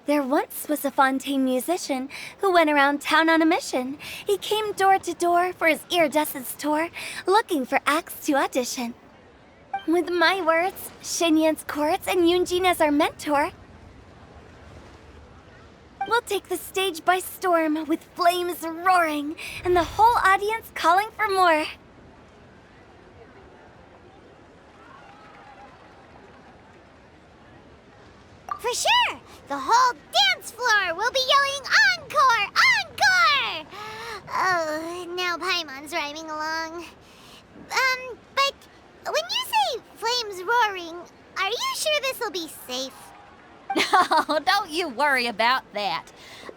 There once was a Fontaine musician who went around town on a mission. He came door to door for his iridescence tour, looking for acts to audition. With my words, Xinyan's chords, and Yunjin as our mentor, we'll take the stage by storm with flames roaring and the whole audience calling for more. For sure! The whole dance floor will be yelling encore! Encore! Oh, now Paimon's rhyming along. But when you say flames roaring, are you sure this will be safe? No, don't you worry about that.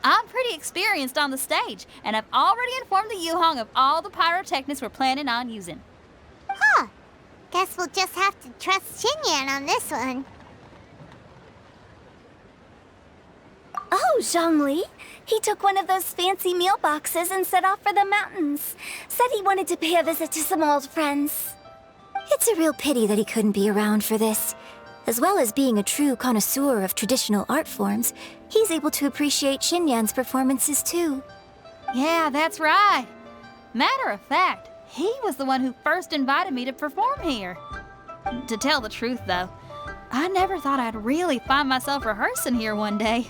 I'm pretty experienced on the stage, and I've already informed the Yuhong of all the pyrotechnics we're planning on using. Huh. Guess we'll just have to trust Xinyan on this one. Oh, Zhongli. He took one of those fancy meal boxes and set off for the mountains. Said he wanted to pay a visit to some old friends. It's a real pity that he couldn't be around for this. As well as being a true connoisseur of traditional art forms, he's able to appreciate Xinyan's performances too. Yeah, that's right. Matter of fact, he was the one who first invited me to perform here. To tell the truth, though, I never thought I'd really find myself rehearsing here one day.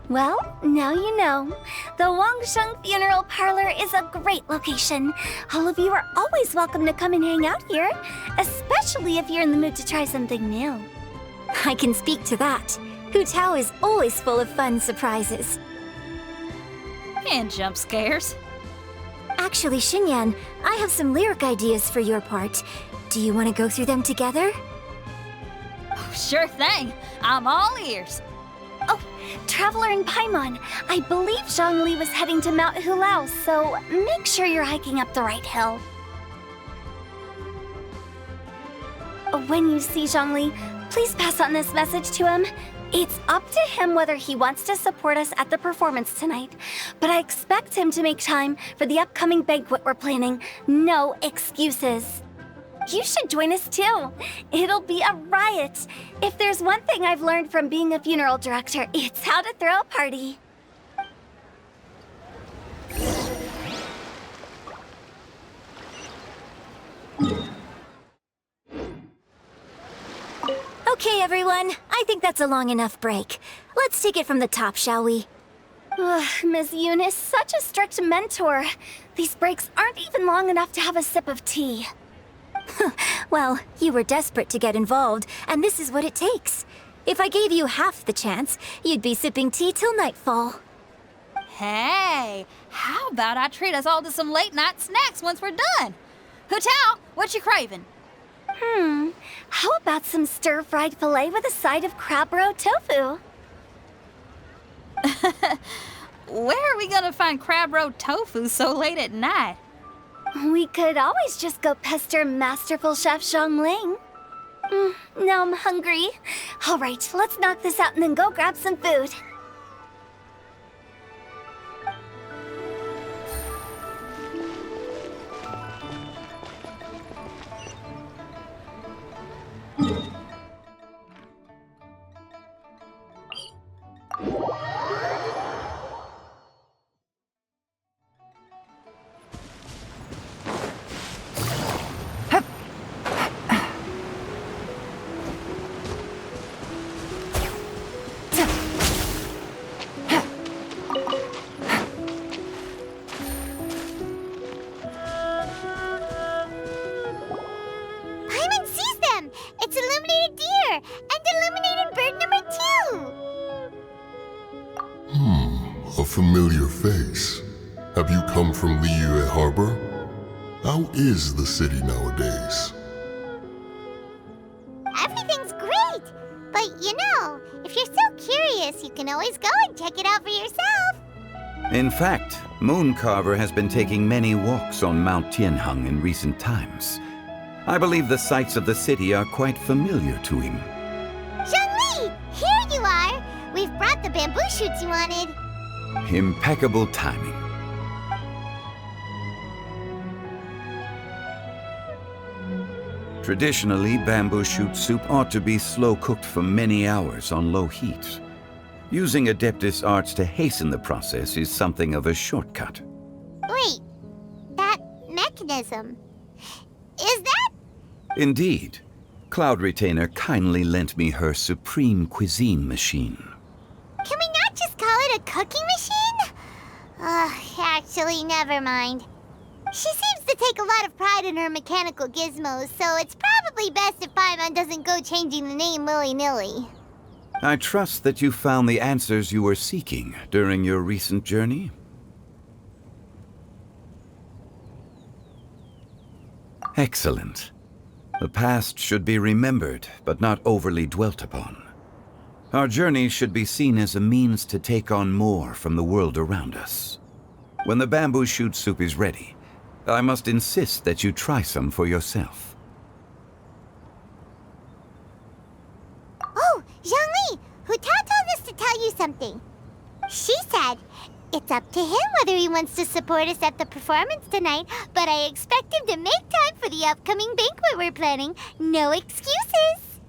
Well, now you know. The Wangsheng Funeral Parlor is a great location. All of you are always welcome to come and hang out here, especially if you're in the mood to try something new. I can speak to that. Hu Tao is always full of fun surprises. And jump scares. Actually, Xinyan, I have some lyric ideas for your part. Do you want to go through them together? Oh, sure thing. I'm all ears. Oh, Traveler in Paimon, I believe Zhongli was heading to Mount Hulao, so make sure you're hiking up the right hill. When you see Zhongli, please pass on this message to him. It's up to him whether he wants to support us at the performance tonight, but I expect him to make time for the upcoming banquet we're planning. No excuses. You should join us too. It'll be a riot. If there's one thing I've learned from being a funeral director, it's how to throw a party. Okay, everyone. I think that's a long enough break. Let's take it from the top, shall we? Miss Eunice, such a strict mentor. These breaks aren't even long enough to have a sip of tea. Well, you were desperate to get involved, and this is what it takes. If I gave you half the chance, you'd be sipping tea till nightfall. Hey, how about I treat us all to some late-night snacks once we're done? Hu Tao, what you craving? How about some stir-fried filet with a side of crab roe tofu? Where are we gonna find crab roe tofu so late at night? We could always just go pester masterful chef Zhongling. Now I'm hungry. All right, let's knock this out and then go grab some food. A familiar face. Have you come from Liyue Harbor? How is the city nowadays? Everything's great! But you know, if you're so curious, you can always go and check it out for yourself. In fact, Mooncarver has been taking many walks on Mount Tianheng in recent times. I believe the sights of the city are quite familiar to him. Zhongli! Here you are! We've brought the bamboo shoots you wanted. Impeccable timing. Traditionally, bamboo shoot soup ought to be slow-cooked for many hours on low heat. Using Adeptus arts to hasten the process is something of a shortcut. Wait, that mechanism... is that... Indeed. Cloud Retainer kindly lent me her supreme cuisine machine. Can we not just call it a cooking machine? Actually, never mind. She seems to take a lot of pride in her mechanical gizmos, so it's probably best if Paimon doesn't go changing the name willy-nilly. I trust that you found the answers you were seeking during your recent journey. Excellent. The past should be remembered, but not overly dwelt upon. Our journey should be seen as a means to take on more from the world around us. When the bamboo shoot soup is ready, I must insist that you try some for yourself. Oh, Zhongli! Huta told us to tell you something. She said, it's up to him whether he wants to support us at the performance tonight, but I expect him to make time for the upcoming banquet we're planning. No excuses!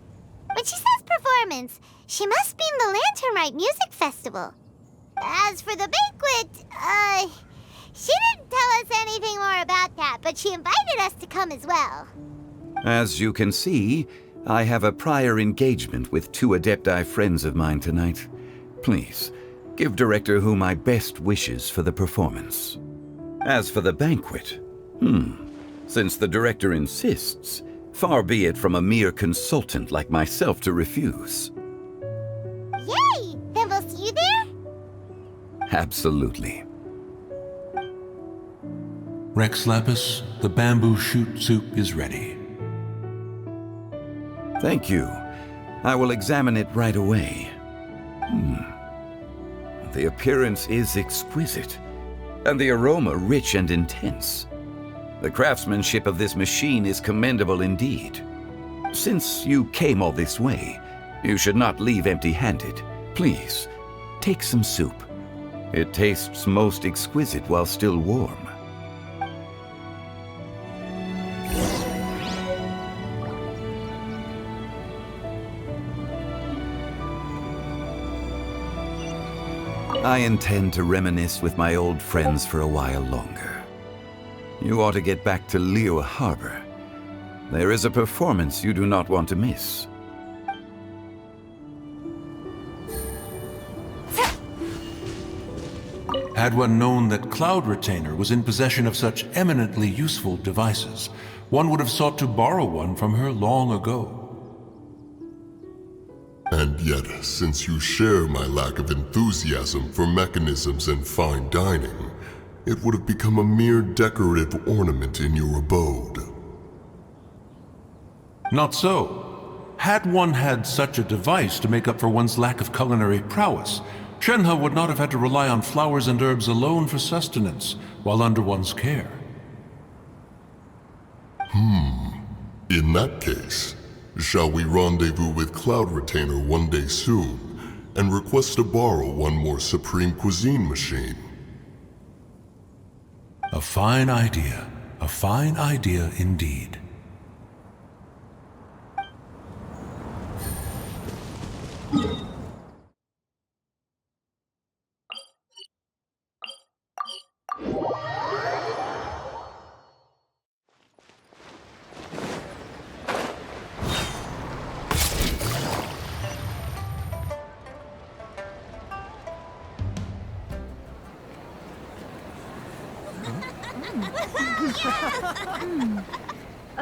When she says performance, she must mean the Lantern Rite Music Festival. As for the banquet, she didn't tell us anything more about that, but she invited us to come as well. As you can see, I have a prior engagement with 2 Adepti friends of mine tonight. Please, give Director Hu my best wishes for the performance. As for the banquet, since the Director insists, far be it from a mere consultant like myself to refuse. Yay! Then we'll see you there? Absolutely. Rex Lapis, the bamboo shoot soup is ready. Thank you. I will examine it right away. The appearance is exquisite, and the aroma rich and intense. The craftsmanship of this machine is commendable indeed. Since you came all this way, you should not leave empty-handed. Please, take some soup. It tastes most exquisite while still warm. I intend to reminisce with my old friends for a while longer. You ought to get back to Liyue Harbor. There is a performance you do not want to miss. Had one known that Cloud Retainer was in possession of such eminently useful devices, one would have sought to borrow one from her long ago. And yet, since you share my lack of enthusiasm for mechanisms and fine dining, it would have become a mere decorative ornament in your abode. Not so. Had one had such a device to make up for one's lack of culinary prowess, Shenhe would not have had to rely on flowers and herbs alone for sustenance while under one's care. In that case, shall we rendezvous with Cloud Retainer one day soon, and request to borrow one more Supreme Cuisine machine? A fine idea. A fine idea indeed.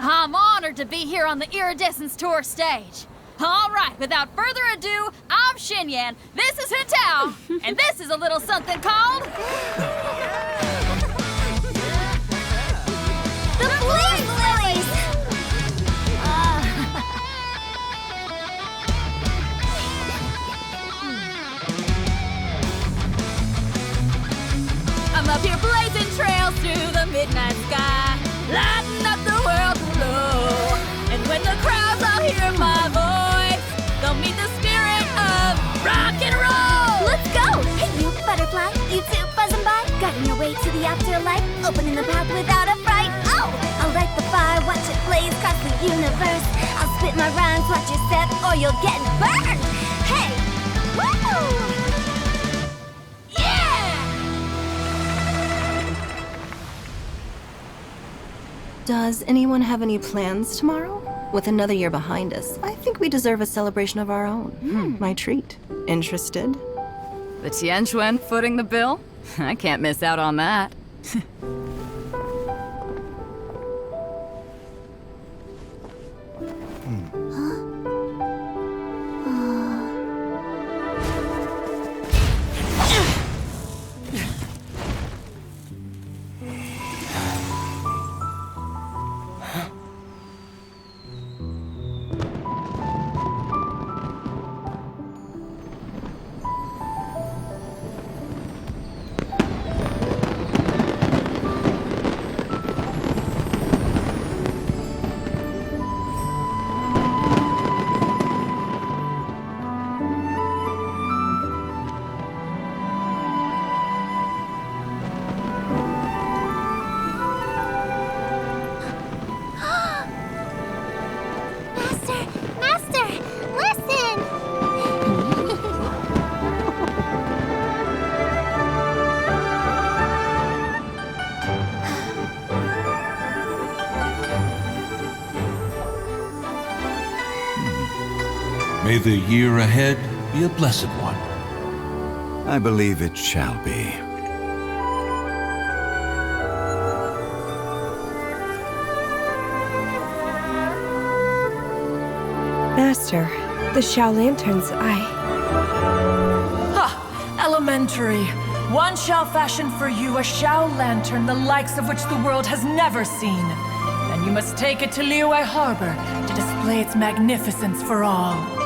I'm honored to be here on the Iridescence Tour stage. All right, without further ado, I'm Xinyan, this is Hutao, and this is a little something called... The Blaze Lilies! up here blazing trails through the midnight sky, lighting up the world below. And when the crowds all hear my voice, they'll meet the spirit of rock and roll. Let's go! Hey, you butterfly, you two buzzing by, guiding your way to the afterlife, opening the path without a fright. Oh, I'll light the fire, watch it blaze across the universe. I'll spit my rhymes, watch your step, or you'll get burned. Hey, woo! Does anyone have any plans tomorrow? With another year behind us, I think we deserve a celebration of our own. My treat. Interested? The Tianquan footing the bill? I can't miss out on that. Master, listen! May the year ahead be a blessed one. I believe it shall be. Master, the Xiao Lanterns, Ha! Elementary. One shall fashion for you a Xiao Lantern the likes of which the world has never seen. And you must take it to Liyue Harbor to display its magnificence for all.